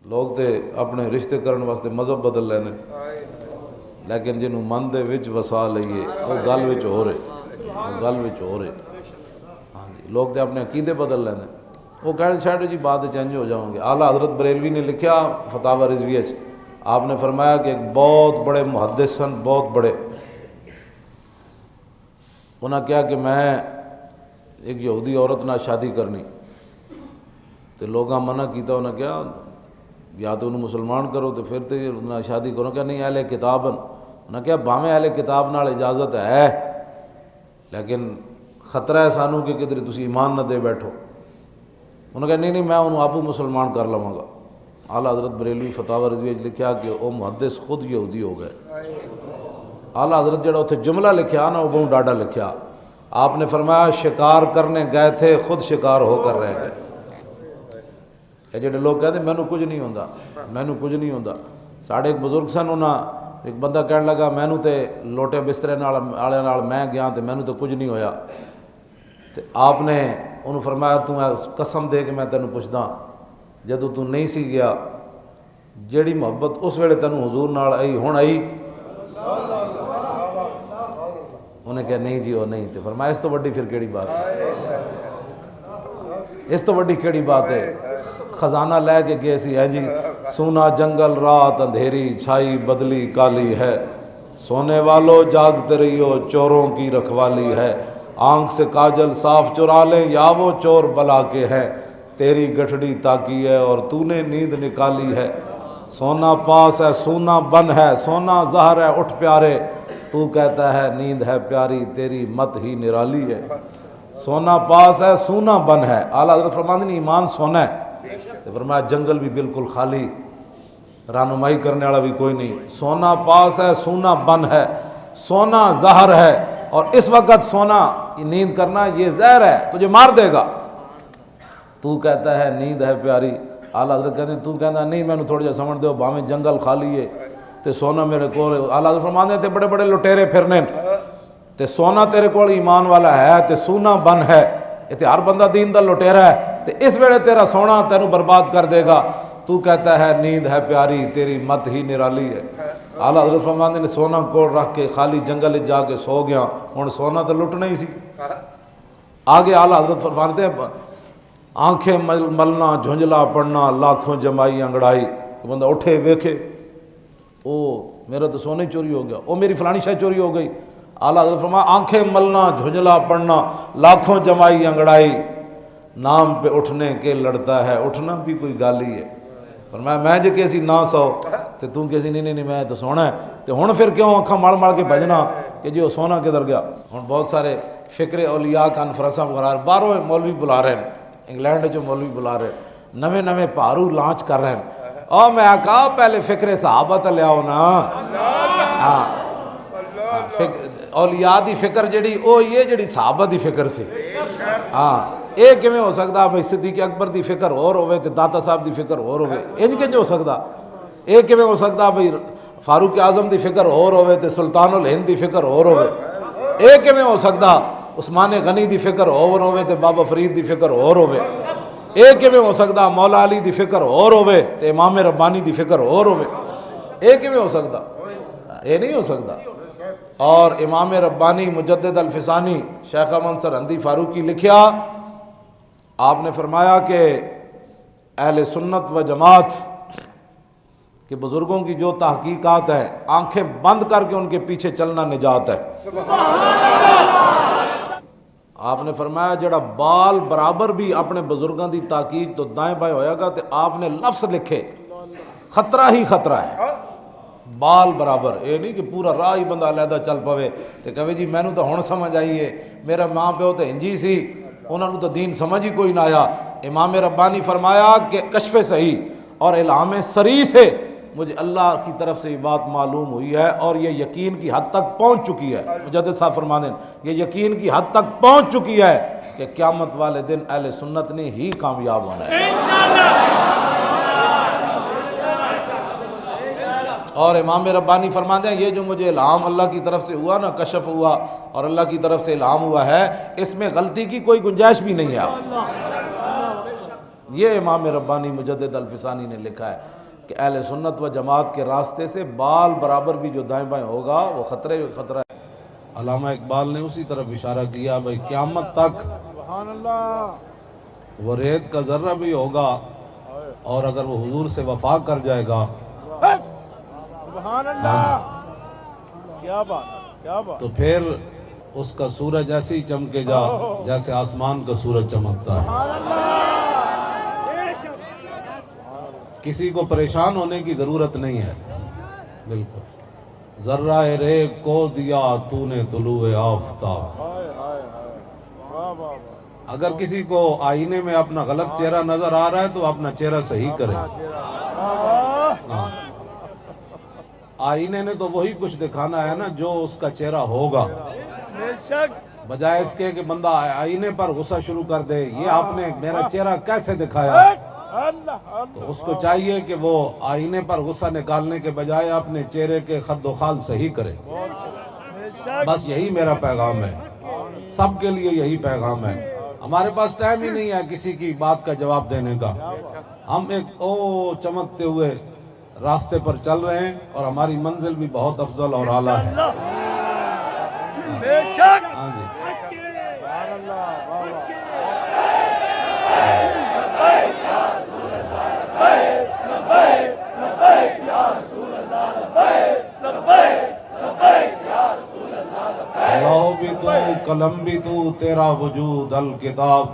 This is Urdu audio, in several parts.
لوگ تے اپنے رشتے کرن واسطے مذہب بدل لینے، لیکن جنہوں من دے وچ وسا لئیے وہ گل وچ ہو رہے، وہ گل وچ ہو رہے۔ ہاں جی، لوگ تے اپنے عقیدے بدل لینے، وہ کہنے چھاڑو جی بعد چینج ہو جاؤں گے۔ اعلیٰ حضرت بریلوی نے لکھیا فتاوی رضویہ چ، آپ نے فرمایا کہ ایک بہت بڑے محدث سن، بہت بڑے، انہاں کہا کہ میں ایک یہودی عورت نہ شادی کرنی، تو لوگاں منع کیتا، انہاں کہا یا تو انہوں مسلمان کرو تو پھر تو نہ شادی کرو، کہ نہیں اہل کتاب انہاں کہا بھاویں اہل کتاب نال اجازت ہے لیکن خطرہ ہے سانوں کہ کدھر تسی ایمان نہ دے بیٹھو۔ انہوں نے کہا نہیں میں انہوں آپو مسلمان کر لواں گا۔ اعلیٰ حضرت بریلوی فتاوی رضویہ لکھیا کہ وہ محدث خود یہودی ہو گئے۔ اعلیٰ حضرت جڑا اتھے جملہ لکھیا نا وہ بہت ڈاڈا لکھیا، آپ نے فرمایا شکار کرنے گئے تھے خود شکار ہو کر رہ گئے۔ یہ جڑے لوگ کہتے ہیں مینوں کچھ نہیں ہوندا، مینوں کچھ نہیں ہوندا، ساڑھے ایک بزرگ سن، انہاں ایک بندہ کہنے لگا مینوں تے لوٹے بسترے والے نال میں گیا تے مینوں تے کچھ نہیں ہویا، تے آپ نے انہوں فرمایا تو قسم دے کہ میں تینوں پوچھدا جدوں تو نہیں سی گیا جیڑی محبت اس ویلے تینوں حضور نال آئی ہن آئی؟ انہیں کہا نہیں جی وہ نہیں، تے فرمایا اس تو وڈی پھر کیڑی بات ہے، اس تو وڈی کیڑی بات ہے؟ خزانہ لے کے گئے سی، ہے جی سونا جنگل رات اندھیری چھائی بدلی کالی ہے، سونے والو جاگتے رہیو چوروں کی رکھوالی ہے، آنکھ سے کاجل صاف چرا لیں یا وہ چور بلا کے ہیں، تیری گٹھڑی تاکی ہے اور تو نے نیند نکالی ہے، سونا پاس ہے سونا بن ہے، سونا زہر ہے اٹھ پیارے، تو کہتا ہے نیند ہے پیاری تیری مت ہی نرالی ہے، سونا پاس ہے سونا بن ہے۔ اعلیٰ حضرت فرماتے ہیں ایمان سونا ہے، تو فرمایا جنگل بھی بالکل خالی، رہنمائی کرنے والا بھی کوئی نہیں، سونا پاس ہے سونا بن ہے، سونا زہر ہے، اور اس وقت سونا نیند کرنا یہ زہر ہے تجھے مار دے گا، تو کہتا ہے نیند ہے پیاری۔ اعلیٰ حضرت کہتے ہیں تو کہنا نہیں میں نے تھوڑا جا سمجھ دو باویں جنگل خالی ہے تے سونا میرے کول ہے۔ اعلیٰ حضرت فرماتے تھے بڑے بڑے لٹیرے پھرنے تے سونا تیرے کول ایمان والا ہے تے سونا بن ہے، تے ہر بندہ دین دا لٹیرا ہے، تے اس ویلے تیرا سونا تینوں برباد کر دے گا، تو کہتا ہے نیند ہے پیاری تیری مت ہی نرالی ہے۔ اعلیٰ حضرت فرماتے نے سونا کول رکھ کے خالی جنگل جا کے سو گیا، ہن سونا تو لٹنا ہی سی۔ آگے اعلیٰ حضرت فرماتے ہیں آنکھیں ملنا جھنجلا پڑنا لاکھوں جمائی انگڑائی، بندہ اٹھے ویکھے او میرا تو سونا ہی چوری ہو گیا، او میری فلانی شے چوری ہو گئی۔ اعلیٰ حضرت فرمایا آنکھیں ملنا جھنجلا پڑنا لاکھوں جمائی انگڑائی، نام پہ اٹھنے کے لڑتا ہے اٹھنا بھی کوئی گالی ہے۔ فرمایا میں جے کیسی نہ سو تے تم کیسی نہیں میں تو سونا ہے، تے ہن پھر کیوں اکھاں مال کے بھجنا کہ جی وہ سونا کدھر گیا۔ ہن بہت سارے فکر اولیاء کانفرنساں وغیرہ باہروں مولوی بلا رہے ہیں، انگلینڈ جو مولوی بلا رہے ہیں، نویں نویں پہارو لانچ کر رہے ہیں، اور میں کہا پہلے فکر صحابہ تے لیاؤ نا، ہاں اولیاء دی فکر جڑی او یہ جڑی صحابہ دی فکر سی، ہاں یہ کیویں ہو سکتا بھائی صدیق اکبر دی فکر اور ہوئے تے داتا صاحب دی فکر اور ہوئے، انج کنج ہو سکتا؟ یہ کیویں ہو سکتا بھائی فاروق اعظم دی فکر اور ہوئے تے سلطان الہند دی فکر اور ہوئے؟ یہ کیویں ہو سکتا عثمان غنی دی فکر اور ہوئے تے بابا فرید دی فکر اور ہوئے؟ یہ کیویں ہو سکتا مولا علی دی فکر اور ہوئے تے امام ربانی دی فکر اور ہوئے؟ یہ کیویں ہو سکتا؟ یہ نہیں ہو سکتا۔ اور امام ربانی مجدد الفسانی شیخ احمد سرہندی فاروقی لکھیا، آپ نے فرمایا کہ اہل سنت و جماعت کہ بزرگوں کی جو تحقیقات ہیں آنکھیں بند کر کے ان کے پیچھے چلنا نجات ہے۔ آپ نے فرمایا جڑا بال برابر بھی اپنے بزرگوں دی تحقیق تو دائیں بائیں ہویا گا تو آپ نے لفظ لکھے خطرہ ہی خطرہ ہے، بال برابر، یہ نہیں کہ پورا راہ ہی بندہ علیحدہ چل پوے تے کہے جی مینوں تو ہن سمجھ آئی ہے، میرا ماں پیو تو ہنجی سی انہوں نے تو دین سمجھ ہی کوئی نہ آیا۔ امام ربانی فرمایا کہ کشف صحیح اور الہام سری سے مجھے اللہ کی طرف سے یہ بات معلوم ہوئی ہے اور یہ یقین کی حد تک پہنچ چکی ہے، مجدد صاحب فرماتے ہیں یہ یقین کی حد تک پہنچ چکی ہے کہ قیامت والے دن اہل سنت نے ہی کامیاب ہونا ہے۔ اور امام ربانی فرماتے ہیں یہ جو مجھے الہام اللہ کی طرف سے ہوا نا، کشف ہوا اور اللہ کی طرف سے الہام ہوا ہے، اس میں غلطی کی کوئی گنجائش بھی نہیں ہے۔ یہ امام ربانی مجدد الفسانی نے لکھا ہے کہ اہل سنت و جماعت کے راستے سے بال برابر بھی جو دائیں بائیں ہوگا وہ خطرے خطرہ ہے۔ علامہ اقبال نے اسی طرف اشارہ کیا، بھائی قیامت تک سبحان اللہ، وہ ریت کا ذرہ بھی ہوگا، اور اگر وہ حضور سے وفا کر جائے گا سبحان اللہ، کیا بات کیا بات، تو پھر اس کا سورج ایسے ہی چمکے گا جیسے آسمان کا سورج چمکتا ہے۔ کسی کو پریشان ہونے کی ضرورت نہیں ہے، بالکل۔ ذرہ ریگ کو دیا تو نے طلوع آفتاب۔ ہائے ہائے ہائے، واہ واہ واہ، اگر کسی کو آئینے میں اپنا غلط چہرہ نظر آ رہا ہے تو اپنا چہرہ صحیح کرے۔ ہاں، آئینے نے تو وہی کچھ دکھانا ہے نا جو اس کا چہرہ ہوگا، بے شک، بجائے اس کے کہ بندہ آئینے پر غصہ شروع کر دے، یہ آپ نے میرا چہرہ کیسے دکھایا۔ اللہ اللہ، تو اس کو چاہیے کہ وہ آئینے پر غصہ نکالنے کے بجائے اپنے چہرے کے خد و خال صحیح کرے۔ بے شک، بس یہی میرا پیغام ہے، سب کے لیے یہی پیغام ہے۔ ہمارے پاس ٹائم ہی نہیں ہے کسی کی بات کا جواب دینے کا، ہم ایک چمکتے ہوئے راستے پر چل رہے ہیں اور ہماری منزل بھی بہت افضل اور اعلیٰ ہے۔ بے شک، ہاں جی، سبحان اللہ، واہ واہ، لوح بھی تو قلم بھی تو تیرا وجود الکتاب،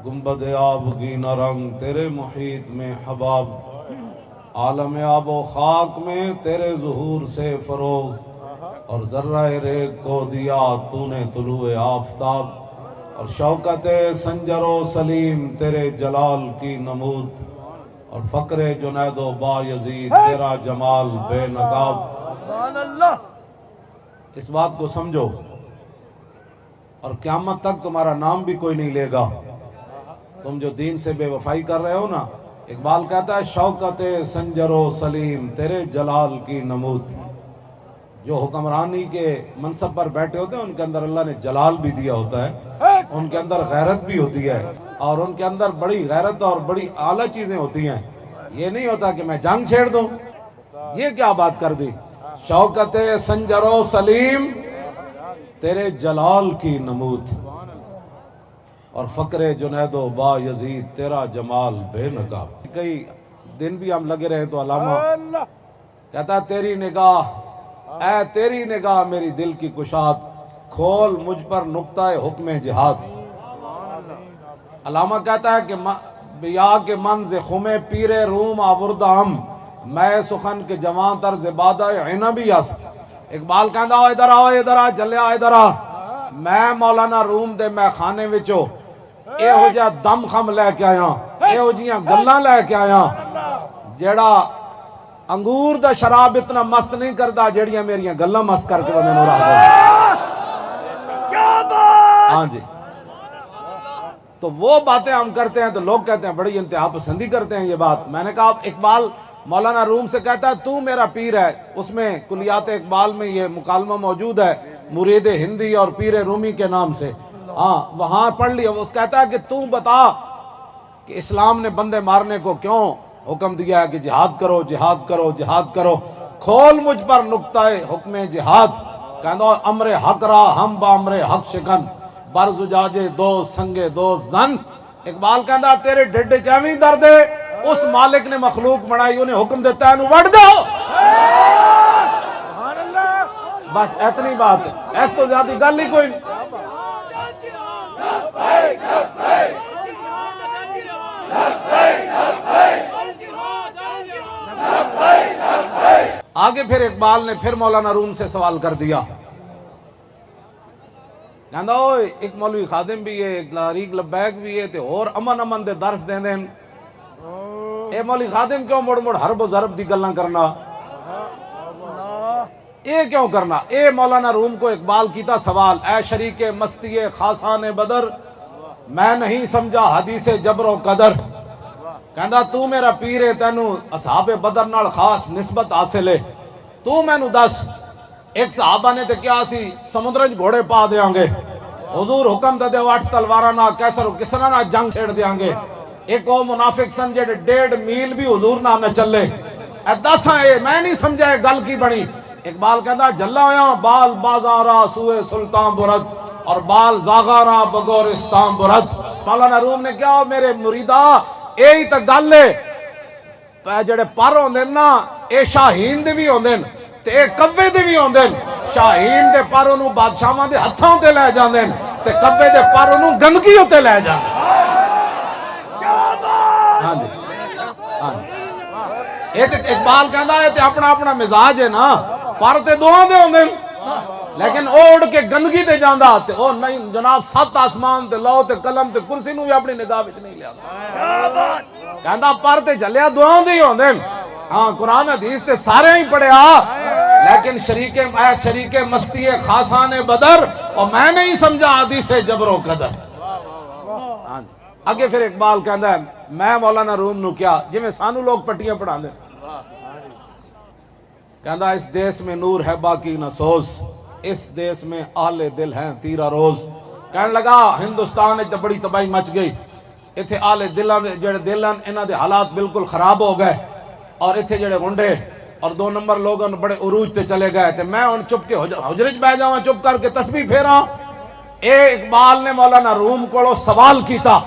گنبد آبگینہ رنگ تیرے محیط میں حباب، عالم آب و خاک میں تیرے ظہور سے فروغ، اور ذرہ ریگ کو دیا تو نے طلوع آفتاب، اور شوکت سنجر و سلیم تیرے جلال کی نمود، اور فقر جنید و با یزید تیرا جمال بے نقاب۔ سبحان اللہ، اس بات کو سمجھو، اور قیامت تک تمہارا نام بھی کوئی نہیں لے گا تم جو دین سے بے وفائی کر رہے ہو نا۔ اقبال کہتا ہے شوکت سنجر و سلیم تیرے جلال کی نمود۔ جو حکمرانی کے منصب پر بیٹھے ہوتے ہیں ان کے اندر اللہ نے جلال بھی دیا ہوتا ہے، ان کے اندر غیرت بھی ہوتی ہے، اور ان کے اندر بڑی غیرت اور بڑی اعلیٰ چیزیں ہوتی ہیں۔ یہ نہیں ہوتا کہ میں جنگ چھیڑ دوں، یہ کیا بات کر دی۔ شوکت سنجر و سلیم تیرے جلال کی نمود، اور فقر جنید و با یزید تیرا جمال بے نقاب۔ کئی دن بھی ہم لگے رہے تو علامہ اللہ، کہتا تیری نگاہ، اے تیری نگاہ میری دل کی کشاد، کھول مجھ پر نقطہ حکم جہاد۔ علامہ کہتا ہے کہ بیا کے منز خم پیر روم آوردام، میں سخن کے جوان تر زبادہ عنبی است۔ اقبال کہندا ادھر آؤ ادھر آ جلیا ادھر آ، میں مولانا روم دے میں خانے وچوں اے ہو جا دم خم لے کے آیا، اے ہو جیاں گلاں لے کے آیا جیڑا انگور دا شراب اتنا مست نہیں کردا جیڑیاں میریاں گلاں مست کر کے بندے نوں راہ دے۔ کیا بات، ہاں جی، تو وہ باتیں ہم کرتے ہیں تو لوگ کہتے ہیں بڑی انتہا پسندی کرتے ہیں یہ بات۔ میں نے کہا اقبال مولانا روم سے کہتا ہے تو میرا پیر ہے، اس میں کلیات اقبال میں یہ مکالمہ موجود ہے مرید ہندی اور پیر رومی کے نام سے، ہاں وہاں پڑھ لیا۔ وہ کہتا ہے کہ تو بتا کہ اسلام نے بندے مارنے کو کیوں حکم دیا ہے کہ جہاد کرو جہاد کرو جہاد کرو، کھول مجھ پر نقطہ حکم جہاد۔ کہنا امر حق را ہم با امر حق شکن، بر زجاجے دو سنگے دو زن۔ اقبال کہندا تیرے ڈڈ چیویں درد ہے، اس مالک نے مخلوق بنائی انہیں حکم دیتا ہے انہوں وڑ دو۔ سبحان اللہ، بس اتنی بات ہے، ایس تو زیادہ گل ہی کوئی نہیں۔ آگے پھر اقبال نے پھر مولانا روم سے سوال کر دیا، کہندا اوئے ایک مولوی خادم بھی ہے، ایک تحریک لبیک بھی ہے تے اور امن امن دے درس دیندے ہیں، اے مولوی خادم کیوں مڑ مڑ حرب و ضرب دی گلاں کرنا، اے کیوں کرنا۔ اے مولانا روم کو اقبال کیتا سوال، اے شریک مستی خاصان بدر، میں نہیں سمجھا حدیث جبر و قدر۔ کہندا تو میرا پیر ہے، تینوں اصحاب بدر نال خاص نسبت حاصل ہے، تو مینوں دس ایک صحابہ نے تے کیا سی سمندر وچ گھوڑے پا دیاں گے، حضور حکم دے دیو 8 تلواراں نال کیسر و کسرا نال جنگ چھیڑ دیاں گے، ایک وہ منافق سن جڑے 1.5 میل بھی حضور نہ چلے اے دساں اے میں نہیں سمجھا یہ گل کی بنی اقبال کہتا جلا ہویا بال بازارا سوئے سلطان برد اور بال زاغارا بگورستان برد مولانا روم نے کیا میرے مریدا یہی تو گل ہے جڑے پر ہوندے نا اے شاہین دے بھی ہوندے تے اے کبے دے بھی ہوندے شاہین دے پر انہوں بادشاہاں دے ہتھاں تے لے جاندے تے کبے دے پر انہوں گندگی تے لے جاندے ہاں جی ہاں جی یہ تے اقبال کہندا ہے تے اپنا اپنا مزاج ہے نا پر تے دوہاں دے ہوندے لیکن او اڑ کے گندگی تے جاندا تے او نہیں جناب 7 آسمان تے لو تے قلم تے کرسی نو بھی اپنی نگاہ وچ نہیں لیا کہندا پر تے جلیا دوہاں دے ہی ہوندے ہاں قرآن حدیث تے سارے ہی پڑھیا لیکن شریک مستی خاصان بدر اور میں نہیں سمجھا حدیث جبر و قدر اگے پھر اقبال کہندا ہے میں مولانا روم نو کیا جی میں سانو لوگ پٹیاں پڑھا دے کہندا اس دیس میں نور ہے باقی نہ سوز اس دیس میں اہل دل ہیں تیرا روز کہنے لگا ہندوستان تے بڑی تباہی مچ گئی ایتھے اہل دلاں دے جڑے دل ہیں انہاں دے حالات بالکل خراب ہو گئے اور ایتھے جڑے گنڈے اور 2 نمبر لوگوں بڑے عروج تے چلے گئے تے میں ان چپ کے حجرے وچ بیٹھ جاواں چپ کر کے تسبیح پھیراں اے اقبال نے مولانا روم کو سوال کیتا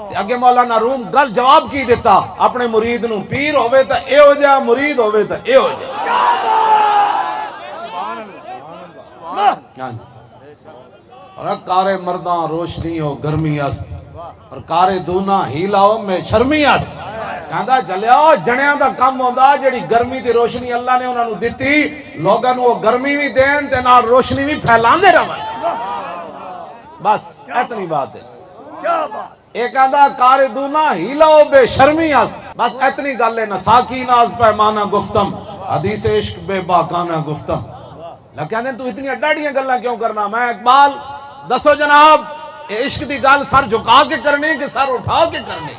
تے اگے مولانا روم گل جواب کی دیتا اپنے مرید نو پیر ہوے تے اے ہو جا مرید ہوے تے اے ہو جا ہاں جی اور کارے مرداں روشنی ہو گرمی است اور کارے دونا ہیلا ہو میں شرمی است کہندا چلیا جنیاں دا کم ہوندا جڑی گرمی تے روشنی اللہ نے انہاں نو دتی لوگاں نو گرمی بھی دین تے نال روشنی بھی پھیلاندے رہن بس اتنی بات ہے کیا بات اے کہندا کار دونا ہیلا ہو بے شرمی است بس اتنی گل ہے نساکی ناز پیمانہ گفتم حدیث عشق بے باکانہ گفتم کہندے تو اتنی اڈاڑیاں گلاں کیوں کرنا میں اقبال دسو جناب عشق دی گل سر جھکا کے کرنی کہ سر اٹھا کے کرنی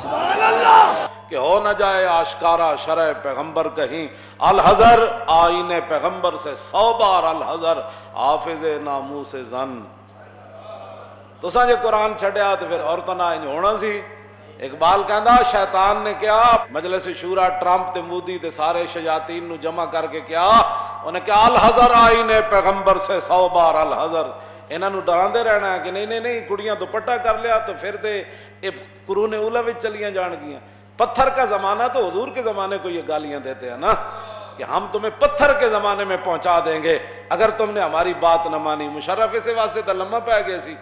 کہ ہو نہ جائے آشکارا شرع پیغمبر کہیں الحذر آئین پیغمبر سے 100 بار الحذر حافظ ناموس زن تو سانجے قرآن چھڑیا تو پھر عورتوں نہ انج ہونا سی اقبال کہندا شیطان نے کیا مجلس شورا ٹرمپ تے مودی تے سارے شیاطین نو جمع کر کے کیا انہیں کہا الحذر آئین پیغمبر سے 100 بار الحذر انہاں نو ڈراندے رہنا ہے کہ نہیں کڑیاں دوپٹہ کر لیا تو پھر تے قرون اولا وچ چلیاں جان گیاں پتھر کا زمانہ تو حضور کے زمانے کو یہ گالیاں دیتے ہیں نا کہ ہم تمہیں پتھر کے زمانے میں پہنچا دیں گے اگر تم نے ہماری بات نہ مانی مشرف اسے واسطے تو لمحہ پہ گئے سی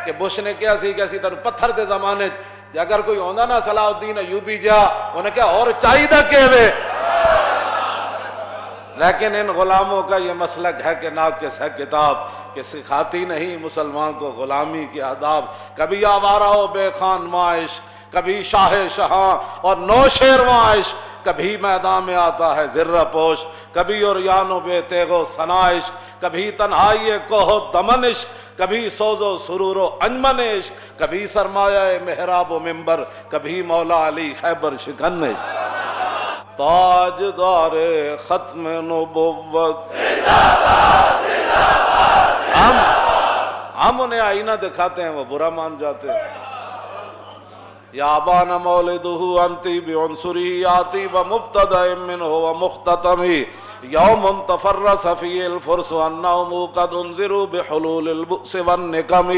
کہ بش نے کیا سی کہ اسی تر پتھر دے زمانے جے اگر کوئی ہوندا نا صلاح الدین ایوبی جا انہیں کیا اور چاہیدہ کہوے لیکن ان غلاموں کا یہ مسلک ہے کہ ناقص ہے کتاب کہ سکھاتی نہیں مسلمان کو غلامی کے آداب کبھی آوارہ ہو بے خان معاش کبھی شاہ شہاں اور نوشیر معاش کبھی میدان میں آتا ہے ذرہ پوش کبھی اور یانو بے تیغ و سنائش کبھی تنہائی کوہ دمنش کبھی سوز و سرور و انجمن عشق کبھی سرمایہ محراب و منبر کبھی مولا علی خیبر شکنش تاجدار ختم نبوت ہم انہیں آئینہ دکھاتے ہیں وہ برا مان جاتے ہیں یا ابان مولدہ انتی بعنصری آتی بمبتدع منہ ومختتمی یوم تفرس فی الفرس انہم قد انذروا بحلول البؤس والنکم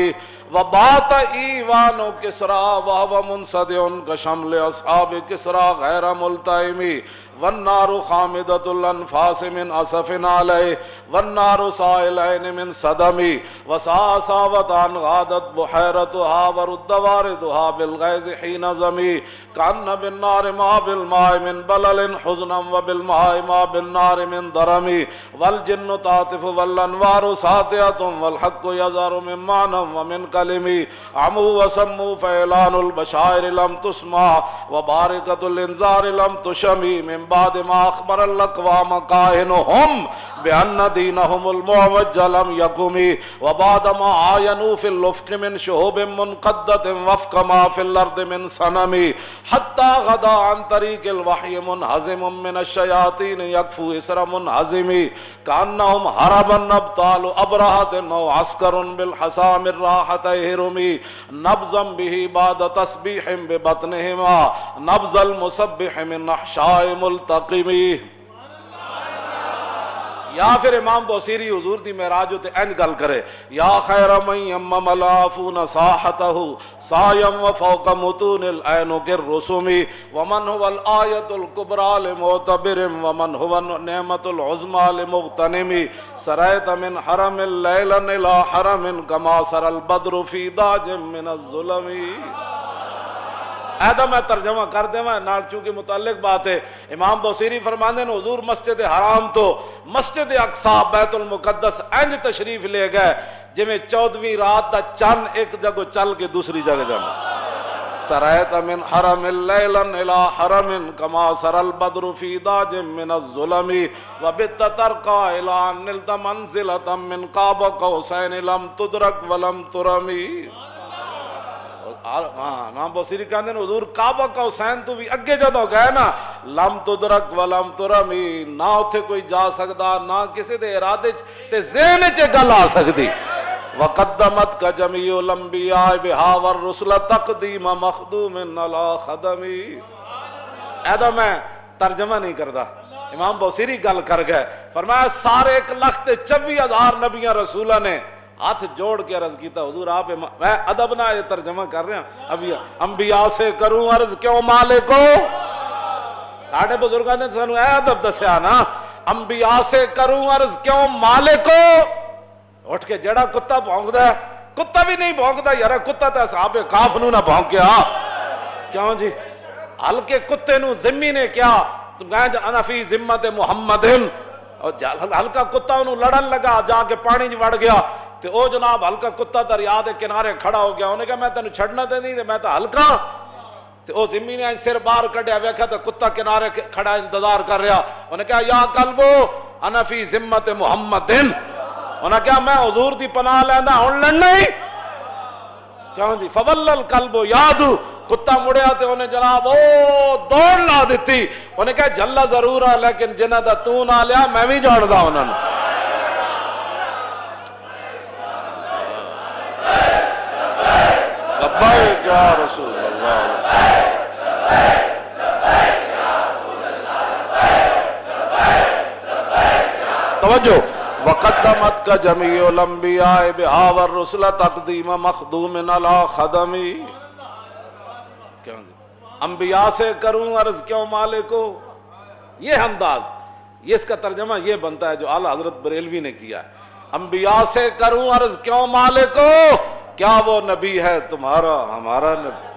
وبات ایوان کسرا وہو منصدع کشمل اصحاب کسرا غیر ملتئمی والنار خامدۃ الانفاس من اسف علیہ والنار سائلین من صدمی وساساوتان غادت بحیرتها ورد واردها بالغیظ حین زمی کان بالنار ما بالماء من بلل حزنا وبالماء ما بالنار من درمی والجن تعطف والانوار ساطعۃ والحق یظہر من معنی ومن کلمی عمو وسمو فاعلان البشائر لم تسمع وبارکۃ الانذار لم تشمی من بعد ما اخبر الاقوام قائنهم بان دینهم المعوج لم يقم وبعد ما عاینوا في الافق من شهوب منقدة وفق ما في الارض من صنم حتى غدا عن طريق الوحي منهزم من الشياطين يكفو اسر غیر منہزم کانہم حربا ابطال ابرہۃ او عسکر بالحسام الراحۃ ہرم نبضا به بعد تسبیح ببطنہما نبض المسبح من احشاء ملتقم. یا پھر امام بوسیری حضور دی معراج تے اینج گل کرے یا خیر من یمم العافون ساحتہ سایم وفوق متون العینق الرسوم ومن هو الآیۃ الکبریٰ لمعتبر ومن هو النعمۃ العظمیٰ لمغتنم سریت من حرم لیلا الى حرم کما سر البدر فی داج من الظلم. ایدہ میں ترجمہ کر دے میں نال چونکہ متعلق بات ہے. امام بوسیری فرماندے نے حضور مسجد حرام تو مسجد اقصی بیت المقدس انج تشریف لے گئے جویں 14ویں رات دا چند ایک جگہ چل کے دوسری جگہ جانا. سریت من حرم لیلا الى حرم کما سر البدر فی داج من الظلم وبت ترقى الى ان نلت منزلة من قاب قوسین لم تدرک ولم ترمی. امام بصری کہندے نے حضور کعبہ کا حسین تو بھی اگے جدوں گئے نا لم تدرک ولم ترمی نہ اتھے کوئی جا سکدا نہ کسی دے ارادے تے ذہن چ گل آ سکدی. وقدمت کا جمیع الانبیاء بہا والرسل تقدیم مخدوم علی خدمی. ایدہ میں ترجمہ نہیں کردا امام بصری گل کر گئے فرمایا سارے 1,24,000 نبیاں رسولہ نے ہاتھ جوڑ کے عرض کیتا حضور آپ میں ادب نہ یہ ترجمہ کر رہے ہیں ابھی انبیاء سے کروں عرض کیوں مالکو. ساڑھے بزرگاں نے سانو اے ادب دسیا نا انبیاء سے کروں عرض کیوں مالکو. اٹھ کے جڑا کتا بھونکدا ہے کتا بھی نہیں بھونکدا یار کتا تے اصحاب کاف نو نہ بھونکیا کیوں جی ہلکے کتے نو ذمی نے کیا تم کہیں انا فی ذمت محمدن اور ہلکا کتا انہوں لڑن لگا جا کے پانی جو وڑ گیا تے او جناب ہلکا کتا دریا دے کنارے کھڑا ہو گیا انہیں کہا میں تینوں چھڑنا تے نہیں میں تو ہلکا تے او زمین نے سر باہر کڈیا ویکھا تے کتا کنارے کھڑا انتظار کر رہا انہیں کہا یا قلبو انا فی ذمت محمدن انہیں کہا میں حضور دی پناہ لینا ہن لڑنا ہی کیوں جی فولل قلبو یادو کتا مڑیا تے انہیں جناب او دوڑ لا دیتی انہیں کہا جھلا ضرور ہے لیکن جنہ دا تو نہ لیا میں بھی جوڑ دا انہوں نے. لبیک یا رسول اللہ توجہ وقدمت کا جمیع الانبیاء بہا والرسل تقدیم مخدوم علی خدمی. انبیاء سے کروں عرض کیوں مالکو. یہ انداز یہ اس کا ترجمہ یہ بنتا ہے جو اعلیٰ حضرت بریلوی نے کیا ہے. انبیاء سے کروں عرض کیوں مالکو کیا وہ نبی ہے تمہارا ہمارا نبی.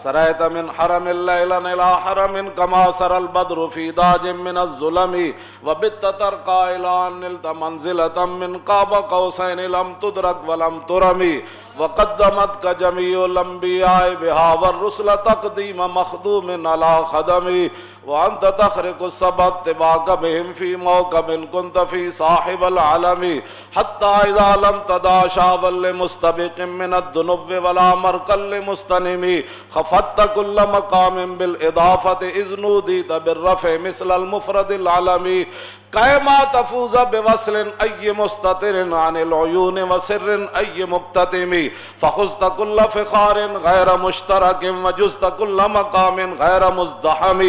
سریت من حرم اللیلا الى حرم کما سر البدر فی داج من الظلم وبت ترقى الى ان نلت منزلة من قاب قوسین لم تدرک ولم ترمی وقدمت کا جمیع الانبیاء بہا والرسل تقدیم مخدوم علی خدمی وانت تخرق السبت اتباعك بهم في موكب كنت في صاحب العالم حتى اذا لم تدا شاول لمستبق من الذنوب ولا مرقل لمستنم خفت كل مقام بالاضافه اذ نوديت بالرفع مثل المفرد العالمي قائما تفوز بوصل ای مستتر عن العیون وسر ای مبتتم فخذت كل فخار غیر مشترک وجزت كل مقام غیر مزدحم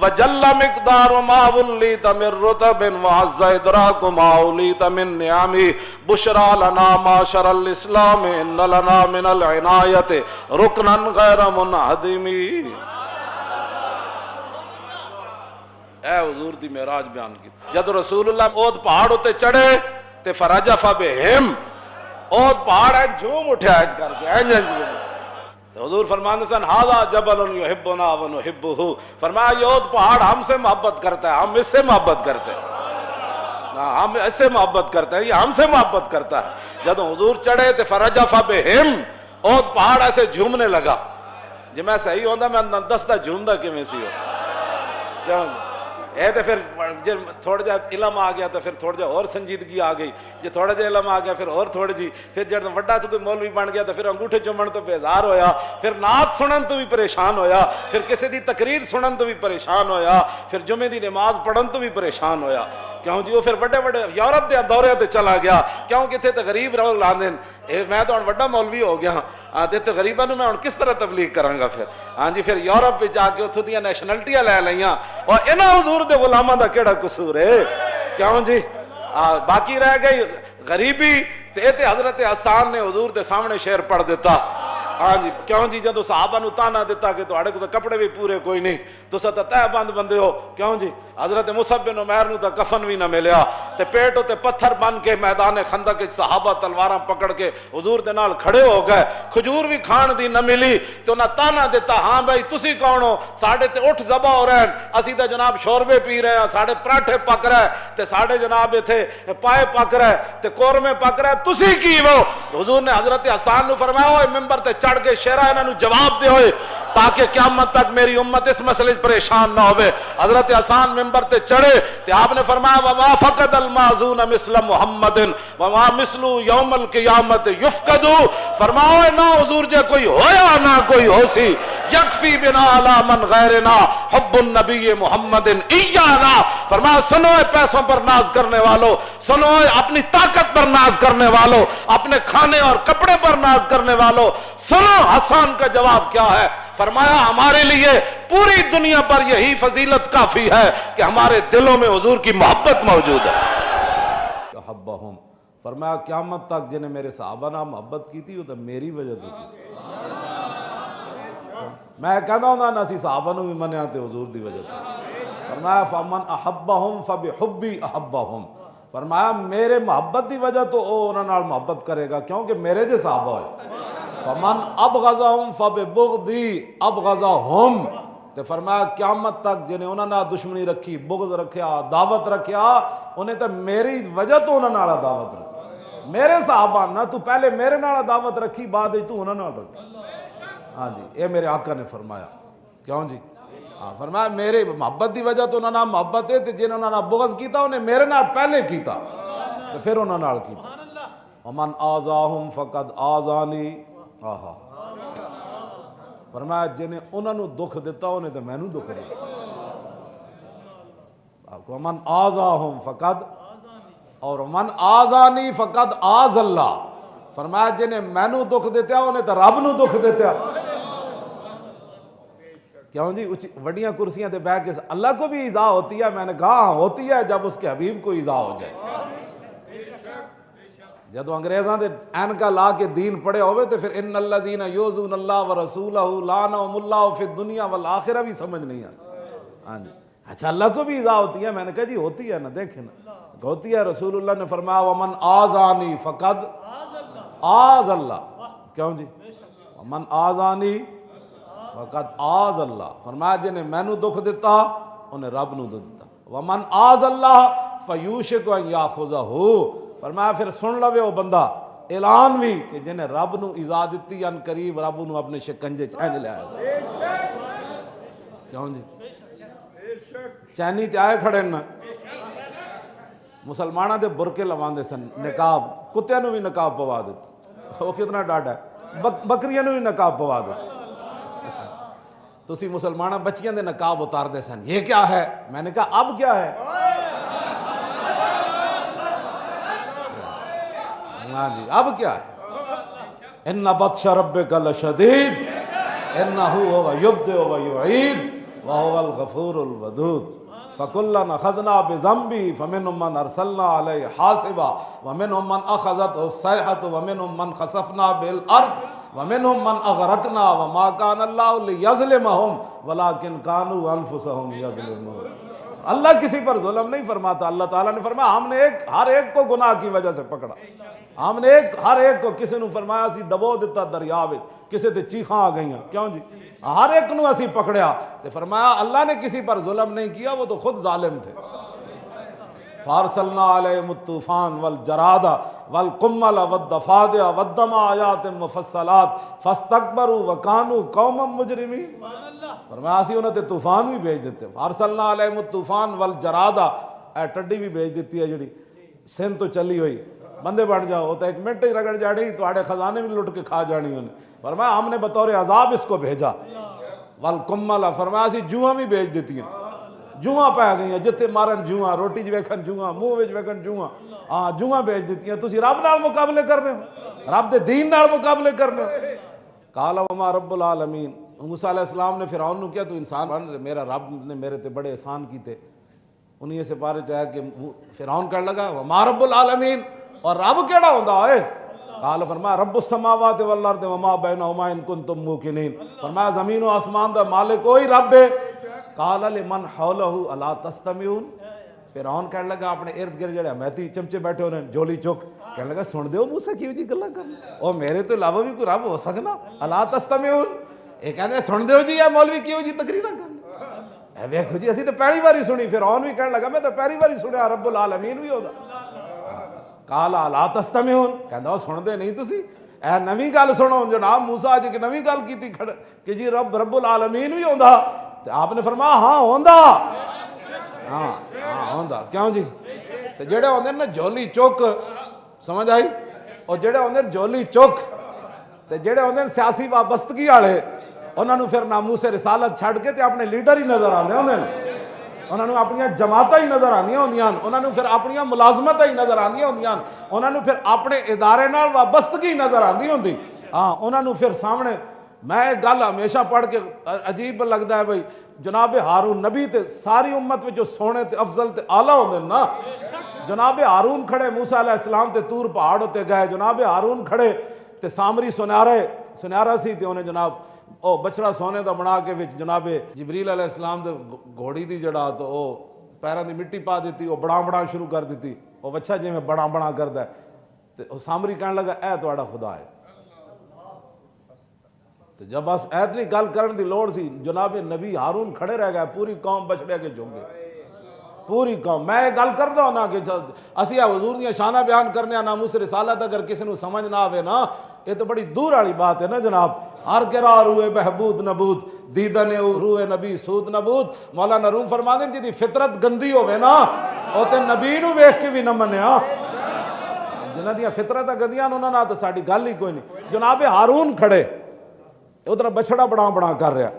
وجل مقدار ما ولیت من رتب وعز ادراک ما ولیت من نعم بشرا لنا معشر الاسلام ان لنا من العنایت رکنا غیر منہدم. اے حضور دی معراج بیان کی جد رسول اللہ اود پہاڑ ہوتے چڑھے تے فرجف بہم اود پہاڑ ہے جھوم اٹھے آج کر کے حضور فرمانے سن ہاذا جبل یحبنا ونحبہ فرمایا یہ اود پہاڑ ہم سے محبت کرتا ہے ہم اس سے محبت کرتے ہیں ہم اس سے محبت کرتے ہیں یہ ہم سے محبت کرتا ہے. جب حضور چڑھے تے فرجف بہم اود پہاڑ ایسے جھومنے لگا جی میں صحیح ہوندہ میں دستہ جھومدہ کیویں سی ہو کیا اے تو پھر جی تھوڑا جا علم آ گیا تو پھر تھوڑا جا اور سنجیدگی آ گئی، جی تھوڑا جا علم آ گیا پھر اور تھوڑی جی، پھر جب وڈا تو کوئی مولوی بن گیا تو پھر انگوٹھے چومن تو بیزار ہویا، پھر نعت سنن تو بھی پریشان ہویا، پھر کسی دی تقریر سنن تو بھی پریشان ہویا، پھر جمعے دی نماز پڑھن تو بھی پریشان ہویا، کیوں جی وہ پھر بڑے بڑے یورپ دے دورے تے چلا گیا، کیوں کہ اتنے تو غریب لوگ لاندے میں تو بڑا مولوی ہو گیا ہاں تے غریباں نوں میں کس طرح تبلیغ کراں گا پھر ہاں جی، پھر یورپ پہ جا کے اتھوں دیاں نیشنلٹیاں لے لئیاں، اور انہاں حضور دے غلاماں دا کیڑا قصور ہے، کیوں جی باقی رہ گئی غریبی تے حضرت حسان نے حضور دے سامنے شعر پڑھ دیتا ہاں جی، کیوں جی جدو صحابہ نو تانا دیتا کہ تواڈے کو کپڑے بھی پورے کوئی نہیں، تساں تے تہ بند بندے ہو، کیوں جی حضرت مصعب بن عمیر نو تے کفن بھی نہ ملیا، تے پیٹ تے پتھر بن کے میدان خندق وچ صحابہ تلواراں پکڑ کے حضور دے نال کھڑے ہو گئے، کھجور بھی کھان دی نہ ملی تے انہاں تانا دیتا ہاں بھائی تسی کون ہو، ساڈے تے اٹھ ذبح ہو رہے ہیں، اسی تے جناب شوربے پی رہے ہیں، ساڈے پراٹھے پک رہے تے ساڈے جناب ایتھے پائے پک رہے تے قورمے پک رہے، تسی کی ہو؟ حضور نے حضرت حسان نو فرمایا اوے منبر تے چڑھ کے شیرا انہاں نو جواب دے ہوئے تاکہ قیامت تک میری امت اس مسئلے پریشان نہ ہوئے۔ حضرت حسان منبر تے چڑھے تے آپ نے فرمایا وما فقد المازون مثل محمد وما مثل یوم القیامت یفقد، فرماؤ نہ حضور جے کوئی ہویا نہ کوئی ہو سی، یکفی بنا علی من غیرنا حب النبی محمد ایانا، فرمایا سنو پیسوں پر ناز کرنے والوں، سنو اپنی طاقت پر ناز کرنے والوں، اپنے کھانے اور کپڑے پر ناز کرنے والوں، سنو حسان کا جواب کیا ہے، فرمایا ہمارے لیے پوری دنیا پر یہی فضیلت کافی ہے کہ ہمارے دلوں میں حضور کی محبت موجود ہے۔ احبہم، فرمایا قیامت تک جنہیں میرے صحابہ نہ محبت کی تھی وہ تو میری وجہ تو کی، میں کہنا ہوں نا اسی صحابہ نو بھی منیا تے حضور دی وجہ تو، فرمایا فمن احبہم فبحبی احبہم، فرمایا میرے محبت دی وجہ تو او انہاں نال محبت کرے گا کیونکہ میرے جے صحابہ ہوئے، فمن ابغضہم فببغضی ابغضہم، تے فرمایا قیامت تک جنہیں انہاں نال دشمنی رکھی، بغض رکھیا، دعوت رکھیا، انہیں تے میری وجہ تو انہاں نال دعوت رکھی، میرے صحابہ نہ تو پہلے میرے نال دعوت رکھی بعد تو انہاں نال رکھی، ہاں جی اے میرے آقا نے فرمایا، کیوں جی ہاں فرمایا میرے محبت دی وجہ تو انہاں نال محبت ہے تے جنہاں انہاں نال بغض کیتا انہیں میرے نال پہلے کیتا تے پھر انہاں نال کیتا، ومن آذاہم فقد آذانی، آہا فرمایا جنہیں انہوں نے دکھ دیتا انہیں تو میں نے دکھ دیتا، ومن آذاہم فقد، اور من آذانی فقد آذ اللہ، فرمایا جنہیں میں نے دکھ دیتا انہیں تو رب نے دکھ دیتا، کیوں جی وڈیاں کرسیاں تے بیٹھ کے اللہ کو بھی ایذا ہوتی ہے، میں نے کہا ہوتی ہے جب اس کے حبیب کو ایذا ہو جائے، جدو انگریزاں دے اینکا لا کے دین پڑھے ہوئے تو پھر ان الذین یؤذون اللہ ورسولہ لعنہم اللہ فی الدنیا والآخرہ بھی سمجھ نہیں آتا، ہاں جی اچھا اللہ کو بھی ایذا ہوتی ہے، میں نے کہا جی ہوتی ہے نا، دیکھیں نا ہوتی ہے، رسول اللہ نے فرمایا ومن آذانی فقد آذ اللہ، کیوں جی ومن آذانی فقد آذ اللہ، فرمایا جنہیں میں نو دکھ دیتا انہیں رب نو دیتا، ومن آذ اللہ فیوشک ان یاخذہ، فرمایا پھر سن لوے وہ بندہ اعلان بھی کہ جنہیں رب نو ایذا دتی ان قریب رب نو اپنے شکنجے چینج لے آئے گا، کیوں جی چینی تے آئے کھڑے نا، مسلمانہ دے برکے لواندے سن، نقاب کتیاں نو بھی نقاب پوا دیتا، وہ کتنا ڈاٹا ہے، بکریاں نو بھی نقاب پوا دیتا، تسی مسلمانہ بچیاں دے نقاب اتار دے سن، یہ کیا ہے؟ میں نے کہا اب کیا ہے؟ ہاں جی اب کیا ہے؟ ان بطش ربک لشدید انہ هو یبدئ و یعید وهو الغفور الودود فکلا اخذنا بذنبہ فمنهم من ارسلنا علیہ حاصبا ومنهم من اخذته الصیحة ومنهم من خسفنا بالارض ومنهم من اغرقنا وما كان الله ليظلمهم ولكن كانوا انفسهم يظلمون، اللہ کسی پر ظلم نہیں فرماتا، اللہ تعالیٰ نے فرمایا ہم نے ہر ایک کو گناہ کی وجہ سے پکڑا، ہم نے ہر ایک کو، کسی نے فرمایا اسی ڈبو دیتا دریا وچ، کسی تے چیخاں آ گئیاں، کیوں جی ہر ایک نو اسی پکڑیا، تے فرمایا اللہ نے کسی پر ظلم نہیں کیا، وہ تو خود ظالم تھے، فارسلنا علیہم الطوفان والجراد والقمل والضفادع والدم آیات مفصلات فاستکبروا وکانوا قوما مجرمین. فرمایا اسی انہوں تے طوفان بھی بھیج دیتے. فارسلنا علیہم الطوفان والجراد اے ٹڈی بھی بھیج دیتی ہے جڑی سندھ تو چلی ہوئی بندے بن جاؤ تو ایک منٹ ہی رگڑ جانی تواڈے خزانے بھی لٹ کے کھا جانی انہیں. فرمایا ہم نے بطور عذاب اس کو بھیجا. والقمل فرمایا اسی جوہاں بھی بھیج دیتی ہیں. جوہاں پہ گئی ہیں جتھے مارن جوہاں روٹی جو ویکھن جوہاں منہ وچ ویکھن جوہاں. ہاں جوہاں بھیج دیتی ہیں. تسی رب نال مقابلے کرنے ہو رب دے دین نال مقابلے کرنے ہو. قال وما رب العالمین. موسیٰ علیہ السلام نے فرعون نو کیا تو انسان بن میرا رب نے میرے تے بڑے احسان کیتے. انہیں سے پارے چاہے کہ فرعون کہنے لگا وما رب العالمین اور رب کیڑا ہوندا ہے. قال فرمایا رب السماوات والارض وما بینہما ان کنتم موقنین. فرمایا زمین و آسمان دا مالک وہی رب ہے. قال لمن حولہ الا تستمعون. فرعون کہنے لگا اپنے ارد گرد جڑے حمیتی چمچے بیٹھے ہونے جولی چک کہنے لگا سن دیو موسیٰ کیوں جی گلا کر او میرے تو علاوہ بھی کوئی رب ہو سکنا. الا تستمعون یہ کہندے سن دیو جی یا مولوی کیوں جی تقریراں کرنا. اے ویکھو جی اسی تو پہلی باری سنی. فرعون بھی کہنے لگا میں تو پہلی باری سنیا رب العالمین بھی ہوتا. قال الا تستمعون کہندا سن دے نہیں تسی اے نویں گل سنو. جناب موسیٰ اج ایک نویں گل کیتی کھڑ کہ جی رب العالمین بھی ہوندا. تے آپ نے فرمایا ہاں ہوندا. ہاں ہوندا کیوں جی. تے جڑے ہوندے نا جولی چوک سمجھ آئی اور جڑے ہوندے جولی چوک تے جڑے ہوندے سیاسی وابستگی والے انہاں نو پھر ناموس رسالت چھڈ کے تے اپنے لیڈر ہی نظر آندے ہوندے. انہوں نے اپنی جماعتیں ہی نظر آندیاں ہوندیاں. انہوں نے پھر اپنی ملازمتیں ہی نظر آندیاں ہوندیاں. انہوں نے پھر اپنے ادارے نال وابستگی نظر آندی ہوندی. ہاں انہوں نے پھر سامنے میں ایک گل ہمیشہ پڑھ کے عجیب لگتا ہے بھائی جناب ہارون نبی تے ساری امت میں جو سونے تے افضل تے اعلیٰ ہوندے نا. جناب ہارون کھڑے موسیٰ علیہ السلام تے طور پہاڑ ہوتے گئے. جناب ہارون کھڑے تے سامری سنیارا سی تے انہیں جناب او بچڑا سونے دا بنا کے وچ جناب جبریل علیہ السلام دے گھوڑی دی جڑا تو او پیراں دی مٹی پا دیتی. او بڑا شروع کر دیتی. او بچہ جی میں بڑا کردا ہے تے او سامری کہنے لگا اے تہاڈا خدا ہے. تے جب بس اتنی گل کرن دی لوڑ سی جناب نبی ہارون کھڑے رہ گئے. پوری قوم بچڑے کے جھک گئی. پوری قوم میں گل کردا ہوں نا کہ اسی حضور دیاں شاناں بیان کرنے ناموس رسالت اگر کسی نو سمجھ نہ آوے نا یہ تو بڑی دور والی بات ہے نا جناب. ہر کرا روئے بہبود نبود دیدن روئے نبی سود نبود. مولانا روم فرما دیں جی فطرت گندی ہوئے نا او تے نبی نو ویکھ کے بھی نہ منیا. جنہاں دیاں فطرتاں گندیاں انہاں نال تے ساڈی گل ہی کوئی نہیں. جناب ہارون کھڑے ادھر بچڑا بڑا کر رہا.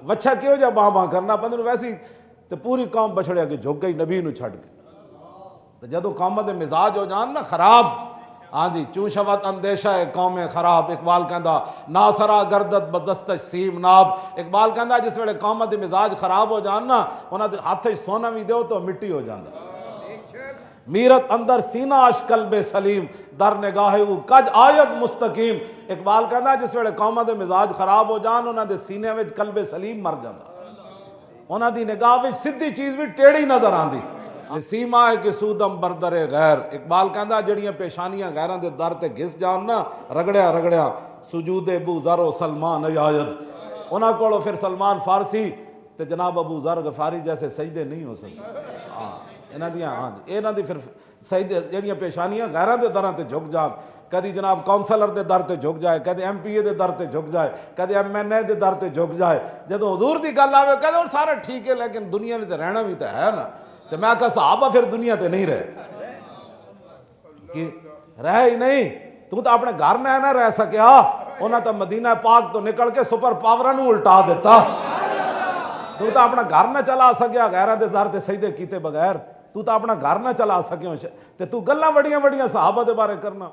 بچہ کیوں جا باں کرنا بندے نو ویسی تے پوری قوم بچڑے کے جھک گئی نبی نو چھڈ کے. تے جدوں قوم دے مزاج ہو جان نا خراب ہاں جی چوں شوت اندیشہ ہے قوم خراب. اقبال کہندا ناسرا گردت بدستش سیم ناب. اقبال کہندا جس ویلے قوم دے مزاج خراب ہو جان نا انہاں دے ہاتھ وچ سونا بھی دیو تو مٹی ہو جاندا. میرت اندر سینہ اش قلب سلیم در نگاہ او کج آیت مستقیم. اقبال کہندا جس ویلے قوم دے مزاج خراب ہو جان انہاں دے سینے وچ قلب سلیم مر جاندا. انہاں دی نگاہ وچ سیدھی چیز بھی ٹیڑھی نظر آندی. سیما ہے کہ سودم بردر غیر. اقبال کہندا جڑیاں پیشانیاں غیراں دے در تے گھس جان نا رگڑیا سجود ابو ذر و سلمان عید. انہاں کولوں پھر سلمان فارسی تے جناب ابو ذر غفاری جیسے سجدے نہیں ہو سکتے. انہاں دی پھر سجدے جڑیاں پیشانیاں غیراں دے دراں تے جھک جان. کدی جناب کونسلر دے در تے جھک جائے, کدی ایم پی اے دے در تے جھک جائے, کدی ایم این اے دے در تے جھک جائے. جدوں حضور دی گل آوے کہدے اور سارا ٹھیک ہے لیکن دنیا وچ رہنا بھی تے ہے نا. تو میں کہا صحابہ پھر دنیا تے نہیں رہے کہ رہ ہی نہیں. تو اپنے گھر میں نہ رہ سکیا. انہاں تو مدینہ پاک تو نکل کے سپر پاوراں نو الٹا دیتا. تو اپنا گھر نہ چلا سکیا غیراں دے در تے سجدے کیتے بغیر. تو اپنا گھر نہ چلا سکیوں تے تو گلاں وڈیاں صحابہ دے بارے کرنا.